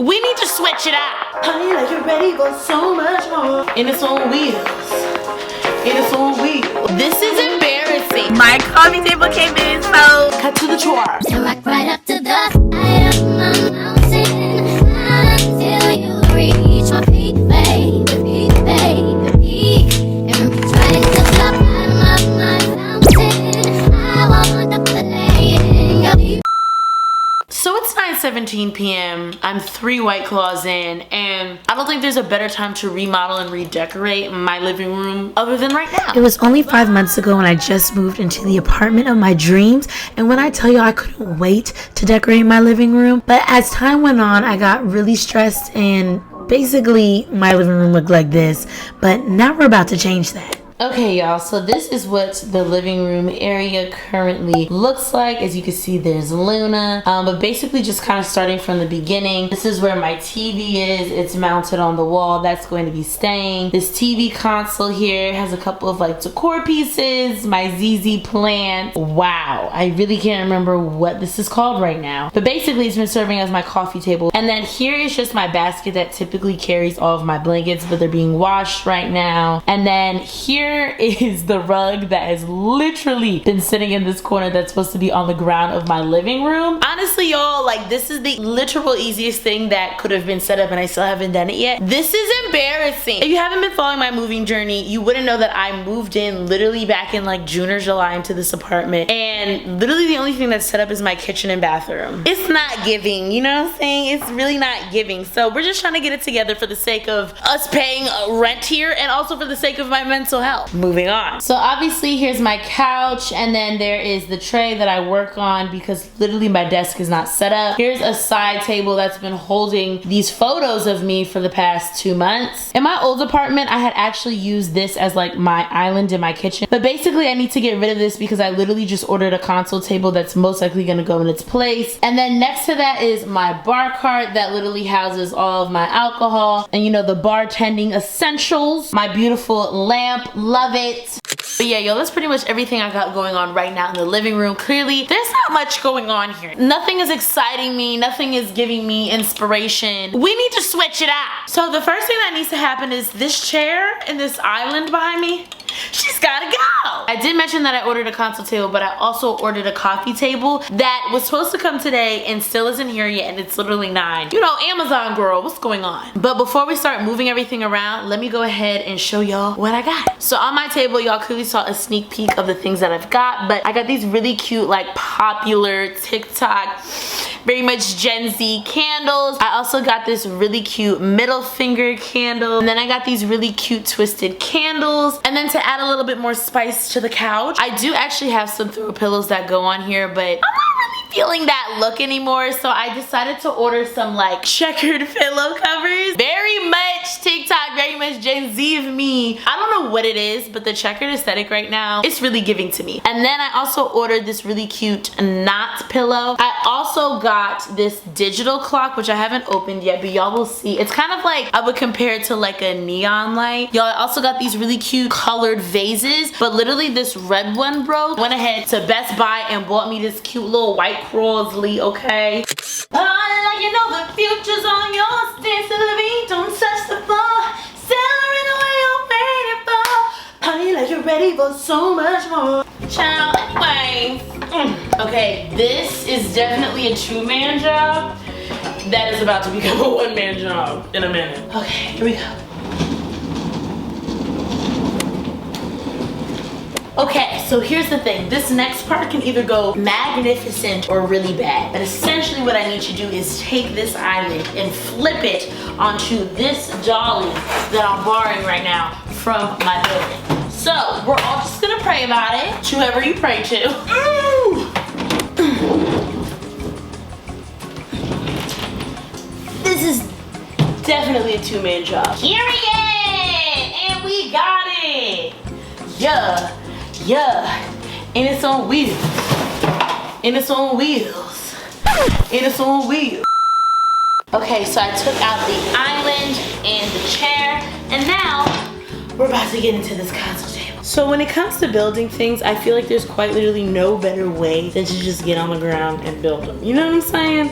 We need to switch it out. Honey, like you're ready for so much more. And it's on wheels. And it's on wheels. This is embarrassing. My coffee table came in, so cut to the chores. So rock right up to the side of my mountain until you reach my peak, baby, peak, baby, peak. And trying to stop out of my fountain. I want to play in your deep. So it's 9:17 p.m. I'm 3 White Claws in, and I don't think there's a better time to remodel and redecorate my living room other than right now. It was only 5 months ago when I just moved into the apartment of my dreams, and when I tell you I couldn't wait to decorate my living room, but as time went on, I got really stressed and basically my living room looked like this, but now we're about to change that. Okay, y'all, so this is what the living room area currently looks like. As you can see, there's Luna, but basically just kind of starting from the beginning. This is where my TV is. It's mounted on the wall. That's going to be staying. This TV console here has a couple of like decor pieces, my ZZ plant. Wow, I really can't remember what this is called right now, but basically it's been serving as my coffee table. And then here is just my basket that typically carries all of my blankets, but they're being washed right now. And then here is the rug that has literally been sitting in this corner that's supposed to be on the ground of my living room. Honestly, y'all, like this is the literal easiest thing that could have been set up and I still haven't done it yet. This is embarrassing. If you haven't been following my moving journey, you wouldn't know that I moved in literally back in like June or July into this apartment, and literally the only thing that's set up is my kitchen and bathroom. It's not giving, you know what I'm saying? It's really not giving. So we're just trying to get it together for the sake of us paying rent here and also for the sake of my mental health. Moving on. So obviously here's my couch, and then there is the tray that I work on because literally my desk is not set up. Here's a side table that's been holding these photos of me for the past 2 months. In my old apartment, I had actually used this as like my island in my kitchen, but basically I need to get rid of this because I literally just ordered a console table that's most likely gonna go in its place. And then next to that is my bar cart that literally houses all of my alcohol and, you know, the bartending essentials. My beautiful lamp, love it. But yeah, yo, that's pretty much everything I got going on right now in the living room. Clearly, there's not much going on here. Nothing is exciting me. Nothing is giving me inspiration. We need to switch it out. So the first thing that needs to happen is this chair and this island behind me. She's gotta go. I did mention that I ordered a console table, but I also ordered a coffee table that was supposed to come today and still isn't here yet, and it's literally 9. You know, Amazon girl, what's going on? But before we start moving everything around, let me go ahead and show y'all what I got. So on my table, y'all clearly saw a sneak peek of the things that I've got, but I got these really cute, like popular TikTok, very much Gen Z candles. I also got this really cute middle finger candle, and then I got these really cute twisted candles. And then to add a little bit more spice to the couch, I do actually have some throw pillows that go on here, but I'm not really feeling that look anymore, so I decided to order some like checkered pillow covers. Very much TikTok, very much Gen Z of me. I don't know what it is, but the checkered aesthetic right now, it's really giving to me. And then I also ordered this really cute knot pillow. I also got this digital clock, which I haven't opened yet, but y'all will see. It's kind of like, I would compare it to like a neon light. Y'all, I also got these really cute colored vases, but literally this red one broke. Went ahead to Best Buy and bought me this cute little white Crosley, okay? You know the future's on yours, dance to the beat, don't touch the floor, celebrate the way you're waiting for. Honey, like you're ready for so much more. Ciao, anyway. Okay, this is definitely a 2-man job that is about to become a 1-man job in a minute. Okay, here we go. Okay, so here's the thing. This next part can either go magnificent or really bad. But essentially what I need to do is take this island and flip it onto this dolly that I'm borrowing right now from my building. So we're all just gonna pray about it, to whoever you pray to. This is definitely a 2-man job. Period! And we got it! Yeah. Yeah, and it's on wheels. And it's on wheels. And it's on wheels. Okay, so I took out the island and the chair, and now we're about to get into this console table. So when it comes to building things, I feel like there's quite literally no better way than to just get on the ground and build them. You know what I'm saying?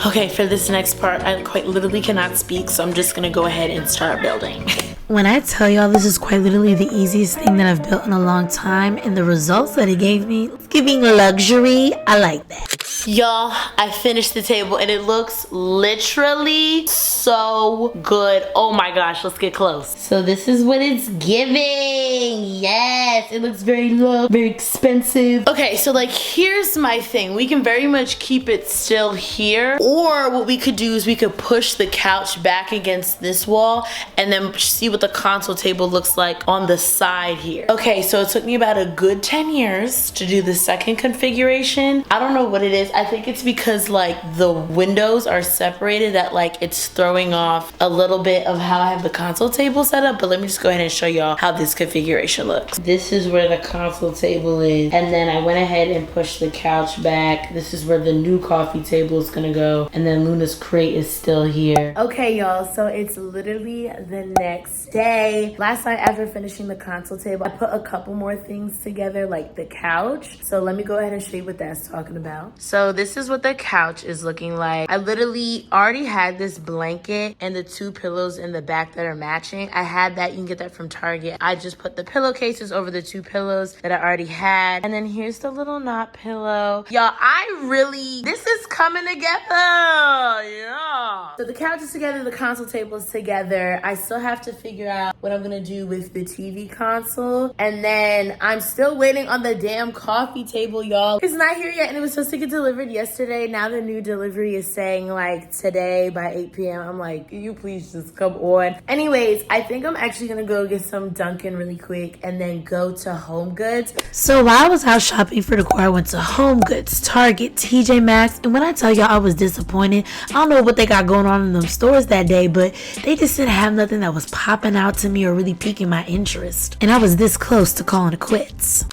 Okay, for this next part, I quite literally cannot speak, so I'm just gonna go ahead and start building. When I tell y'all this is quite literally the easiest thing that I've built in a long time, and the results that it gave me, it's giving luxury. I like that. Y'all, I finished the table and it looks literally so good. Oh my gosh, let's get close. So this is what it's giving. Yes, it looks very low, very expensive. Okay, so like here's my thing. We can very much keep it still here, or what we could do is we could push the couch back against this wall and then see what the console table looks like on the side here. Okay, so it took me about a good 10 years to do the second configuration. I don't know what it is. I think it's because like the windows are separated that like it's throwing off a little bit of how I have the console table set up, but let me just go ahead and show y'all how this configuration looks. This is where the console table is, and then I went ahead and pushed the couch back. This is where the new coffee table is gonna go, and then Luna's crate is still here. Okay y'all, so it's literally the next day. Last night after finishing the console table, I put a couple more things together like the couch. So let me go ahead and show you what that's talking about. So this is what the couch is looking like. I literally already had this blanket and the two pillows in the back that are matching. I had that, you can get that from Target. I just put the pillowcases over the two pillows that I already had. And then here's the little knot pillow. Y'all, this is coming together, yeah. So the couch is together, the console table is together. I still have to figure out what I'm gonna do with the TV console. And then I'm still waiting on the damn coffee table, y'all. It's not here yet and it was supposed to get delivered yesterday. Now the new delivery is saying like today by 8 p.m. I'm like, can you please just come on? Anyways, I think I'm actually gonna go get some Dunkin' really quick and then go to Home Goods. So while I was out shopping for decor, I went to Home Goods, Target, TJ Maxx, and when I tell y'all I was disappointed, I don't know what they got going on in them stores that day, but they just didn't have nothing that was popping out to me or really piquing my interest. And I was this close to calling it quits.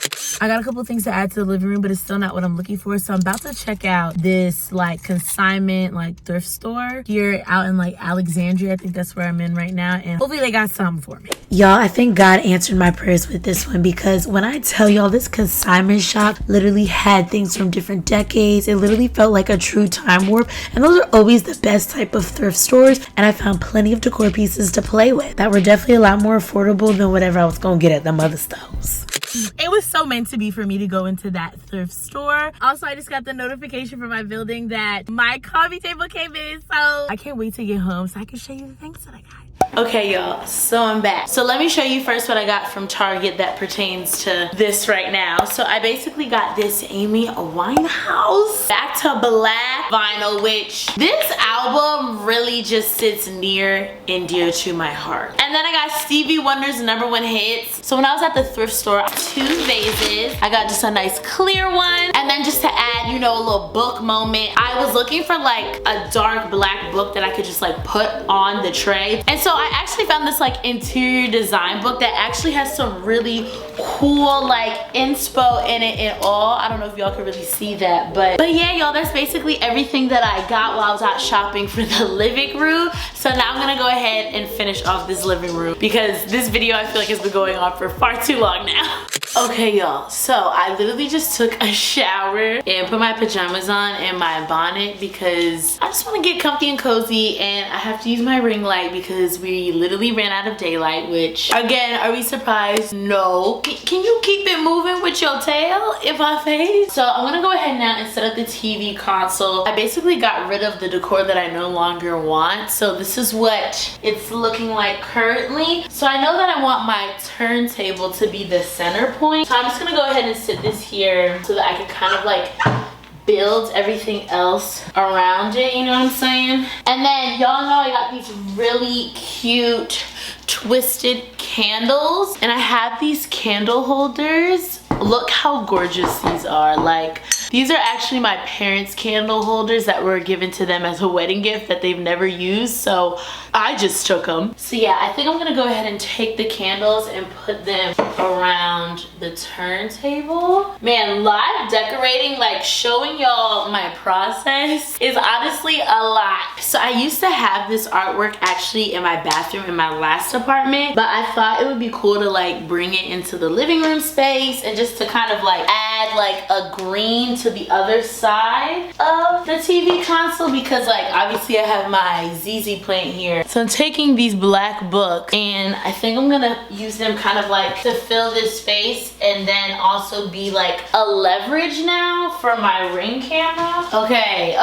I got a couple things to add to the living room, but it's still not what I'm looking for. So I'm about to check out this like consignment like thrift store here out in like Alexandria. I think that's where I'm in right now, and hopefully they got something for me. Y'all, I think God answered my prayers with this one, because when I tell y'all this consignment shop literally had things from different decades, it literally felt like a true time warp, and those are always the best type of thrift stores. And I found plenty of decor pieces to play with that were definitely a lot more affordable than whatever I was gonna get at them other stores. It was so meant to be for me to go into that thrift store. Also, I just got the notification from my building that my coffee table came in, so I can't wait to get home so I can show you the things that I got. Okay y'all, so I'm back. So let me show you first what I got from Target that pertains to this right now. So I basically got this Amy Winehouse Back to Black vinyl, which this album really just sits near and dear to my heart. And then I got Stevie Wonder's #1 hits. So when I was at the thrift store, 2 vases. I got just a nice clear one, and then just to add, you know, a little book moment, I was looking for like a dark black book that I could just like put on the tray. And so I actually found this like interior design book that actually has some really cool like inspo in it and all. I don't know if y'all can really see that, but yeah y'all, that's basically everything that I got while I was out shopping for the living room. So now I'm gonna go ahead and finish off this living room because this video I feel like has been going on for far too long now. Okay y'all, so I literally just took a shower and put my pajamas on and my bonnet because I just want to get comfy and cozy, and I have to use my ring light because we literally ran out of daylight, which again, are we surprised? No. Can you keep it moving with your tail if I fade? So I'm gonna go ahead now and set up the TV console. I basically got rid of the decor that I no longer want, so this is what it's looking like currently. So I know that I want my turntable to be the center point. So I'm just gonna go ahead and sit this here so that I can kind of like build everything else around it, you know what I'm saying? And then y'all know I got these really cute twisted candles, and I have these candle holders. Look how gorgeous these are. Like, these are actually my parents' candle holders that were given to them as a wedding gift that they've never used, so I just took them. So yeah, I think I'm gonna go ahead and take the candles and put them around the turntable. Man, live decorating, like showing y'all my process, is honestly a lot. So I used to have this artwork actually in my bathroom in my last apartment, but I thought it would be cool to like bring it into the living room space and just to kind of like add add like a green to the other side of the TV console because like obviously I have my ZZ plant here. So I'm taking these black books and I think I'm gonna use them kind of like to fill this space and then also be like a leverage now for my Ring camera. Okay,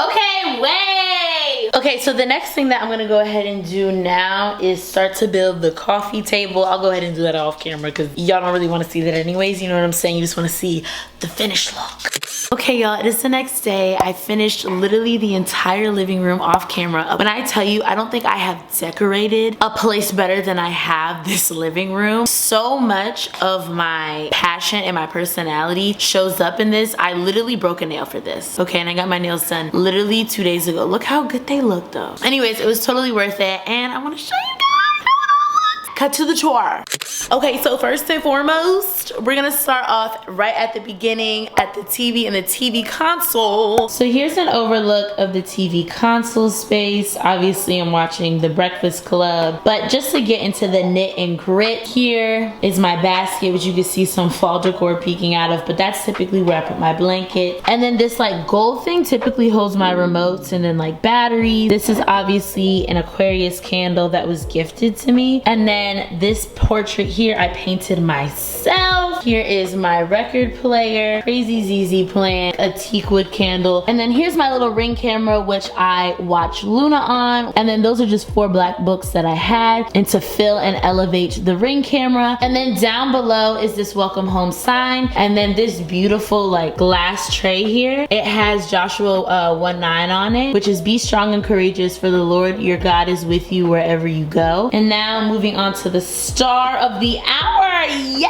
wait. Okay, so the next thing that I'm gonna go ahead and do now is start to build the coffee table. I'll go ahead and do that off camera because y'all don't really want to see that anyways, you know what I'm saying? You just want to see the finished look. Okay y'all, it is the next day. I finished literally the entire living room off camera. When I tell you, I don't think I have decorated a place better than I have this living room. So much of my passion and my personality shows up in this. I literally broke a nail for this, okay? And I got my nails done literally 2 days ago. Look how good they look though. Anyways, it was totally worth it and I want to show you guys how it all looks. Cut to the chore. Okay, so first and foremost, we're gonna start off right at the beginning at the TV and the TV console. So here's an overlook of the TV console space. Obviously, I'm watching The Breakfast Club, but just to get into the knit and grit, here is my basket, which you can see some fall decor peeking out of, but that's typically where I put my blanket. And then this like gold thing typically holds my remotes and then like batteries. This is obviously an Aquarius candle that was gifted to me. And then this portrait here I painted myself. Here is my record player, crazy ZZ plant, a teakwood candle, and then here's my little Ring camera which I watch Luna on. And then those are just 4 black books that I had and to fill and elevate the Ring camera. And then down below is this welcome home sign, and then this beautiful like glass tray here. It has Joshua 1:9 on it, which is be strong and courageous, for the Lord your God is with you wherever you go. And now moving on to the star of the hour. Yeah!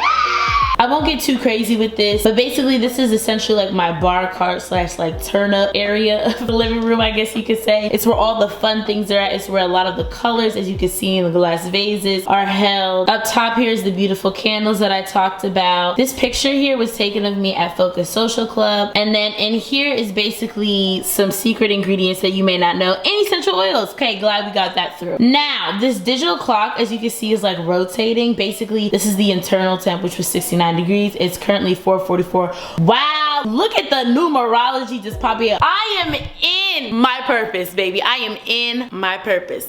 I won't get too crazy with this, but basically this is essentially like my bar cart slash like turn up area of the living room, I guess you could say. It's where all the fun things are at. It's where a lot of the colors, as you can see in the glass vases, are held. Up top here is the beautiful candles that I talked about. This picture here was taken of me at Focus Social Club. And then in here is basically some secret ingredients that you may not know. And essential oils. Okay, glad we got that through. Now, this digital clock, as you can see, is like rotating. Basically, this is the internal temp, which was 69 degrees. It's currently 4:44. Wow, look at the numerology just popping up. I am in my purpose, baby. I am in my purpose.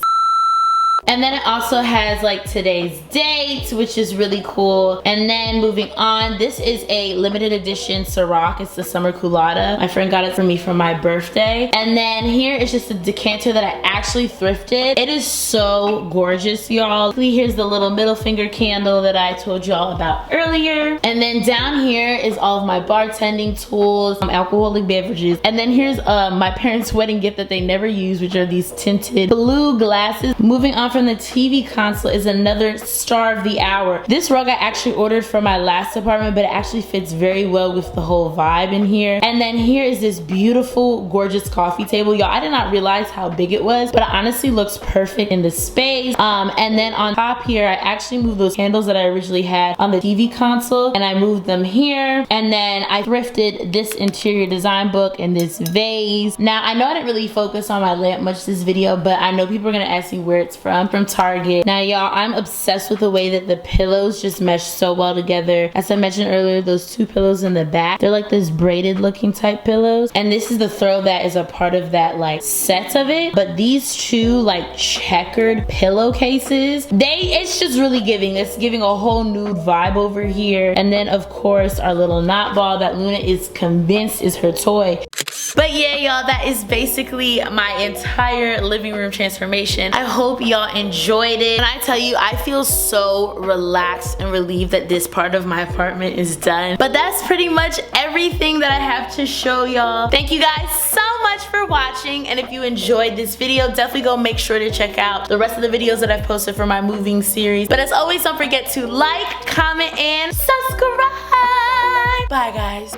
And then it also has like today's date, which is really cool. And then moving on, this is a limited edition Ciroc. It's the summer culotta. My friend got it for me for my birthday. And then here is just a decanter that I actually thrifted. It is so gorgeous, y'all. Here's the little middle finger candle that I told y'all about earlier. And then down here is all of my bartending tools, some alcoholic beverages. And then here's my parents' wedding gift that they never use, which are these tinted blue glasses. Moving on from the TV console is another star of the hour. This rug I actually ordered from my last apartment, but it actually fits very well with the whole vibe in here. And then here is this beautiful, gorgeous coffee table. Y'all, I did not realize how big it was, but it honestly looks perfect in the space. And then on top here, I actually moved those candles that I originally had on the TV console, and I moved them here. And then I thrifted this interior design book and this vase. Now, I know I didn't really focus on my lamp much this video, but I know people are gonna ask me where it's from Target. Now, y'all, I'm obsessed with the way that the pillows just mesh so well together. As I mentioned earlier, those 2 pillows in the back, they're like this braided looking type pillows. And this is the throw that is a part of that like set of it. But these 2 like checkered pillowcases, it's just really giving. It's giving a whole nude vibe over here. And then of course our little knot ball that Luna is convinced is her toy. But yeah, y'all, that is basically my entire living room transformation. I hope y'all enjoyed it. And I tell you, I feel so relaxed and relieved that this part of my apartment is done. But that's pretty much everything that I have to show y'all. Thank you guys so much for watching. And if you enjoyed this video, definitely go make sure to check out the rest of the videos that I've posted for my moving series. But as always, don't forget to like, comment, and subscribe. Bye, guys.